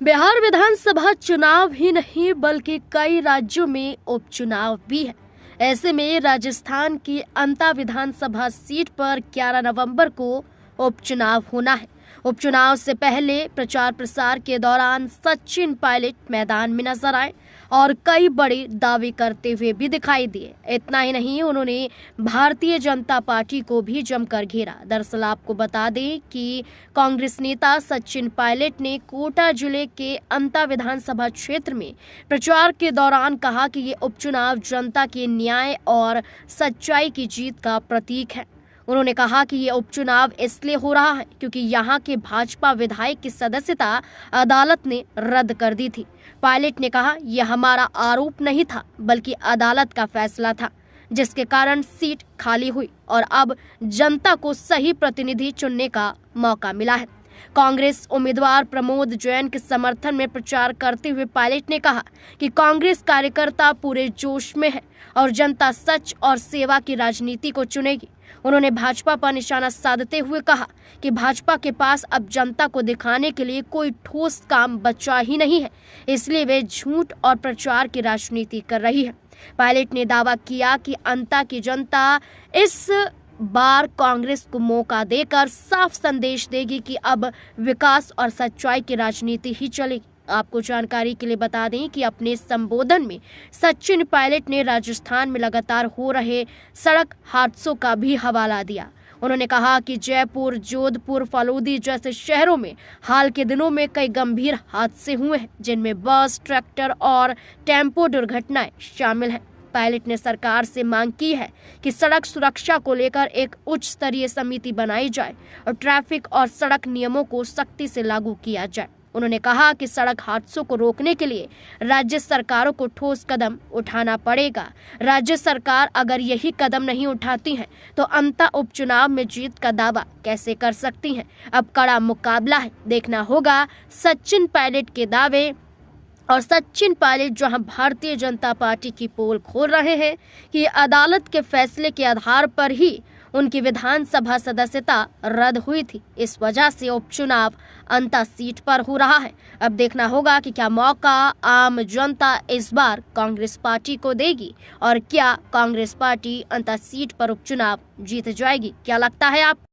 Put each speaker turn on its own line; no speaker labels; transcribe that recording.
बिहार विधानसभा चुनाव ही नहीं बल्कि कई राज्यों में उपचुनाव भी है। ऐसे में राजस्थान की अंता विधानसभा सीट पर 11 नवंबर को उपचुनाव होना है। उपचुनाव से पहले प्रचार प्रसार के दौरान सचिन पायलट मैदान में नजर आए और कई बड़े दावे करते हुए भी दिखाई दिए। इतना ही नहीं, उन्होंने भारतीय जनता पार्टी को भी जमकर घेरा। दरअसल आपको बता दें कि कांग्रेस नेता सचिन पायलट ने कोटा जिले के अंता विधानसभा क्षेत्र में प्रचार के दौरान कहा कि ये उपचुनाव जनता के न्याय और सच्चाई की जीत का प्रतीक है। उन्होंने कहा कि ये उपचुनाव इसलिए हो रहा है क्योंकि यहाँ के भाजपा विधायक की सदस्यता अदालत ने रद्द कर दी थी। पायलट ने कहा, यह हमारा आरोप नहीं था बल्कि अदालत का फैसला था, जिसके कारण सीट खाली हुई और अब जनता को सही प्रतिनिधि चुनने का मौका मिला है। कांग्रेस उम्मीदवार प्रमोद जैन के समर्थन में प्रचार करते हुए पायलट ने कहा कि कांग्रेस कार्यकर्ता पूरे जोश में है और जनता सच और सेवा की राजनीति को चुनेगी। उन्होंने भाजपा पर निशाना साधते हुए कहा कि भाजपा के पास अब जनता को दिखाने के लिए कोई ठोस काम बचा ही नहीं है, इसलिए वे झूठ और प्रचार की राजनीति कर रही है। पायलट ने दावा किया कि अंता की जनता इस बार कांग्रेस को मौका देकर साफ संदेश देगी कि अब विकास और सच्चाई की राजनीति ही चलेगी। आपको जानकारी के लिए बता दें कि अपने संबोधन में सचिन पायलट ने राजस्थान में लगातार हो रहे सड़क हादसों का भी हवाला दिया। उन्होंने कहा कि जयपुर, जोधपुर, फलोदी जैसे शहरों में हाल के दिनों में कई गंभीर हादसे हुए हैं, जिनमें बस, ट्रैक्टर और टेम्पो दुर्घटनाएं शामिल हैं। पायलट ने सरकार से मांग की है कि सड़क सुरक्षा को लेकर एक उच्च स्तरीय समिति बनाई जाए और ट्रैफिक और सड़क नियमों को सख्ती से लागू किया जाए। उन्होंने कहा कि सड़क हादसों को रोकने के लिए राज्य सरकारों को ठोस कदम उठाना पड़ेगा। राज्य सरकार अगर यही कदम नहीं उठाती है तो अंता उपचुनाव में जीत का दावा कैसे कर सकती हैं। अब कड़ा मुकाबला है, देखना होगा सचिन पायलट के दावे। और सचिन पायलट जहां भारतीय जनता पार्टी की पोल खोल रहे हैं कि अदालत के फैसले के आधार पर ही उनकी विधानसभा सदस्यता रद्द हुई थी, इस वजह से उपचुनाव अंता सीट पर हो रहा है। अब देखना होगा कि क्या मौका आम जनता इस बार कांग्रेस पार्टी को देगी और क्या कांग्रेस पार्टी अंता सीट पर उपचुनाव जीत जाएगी। क्या लगता है आप?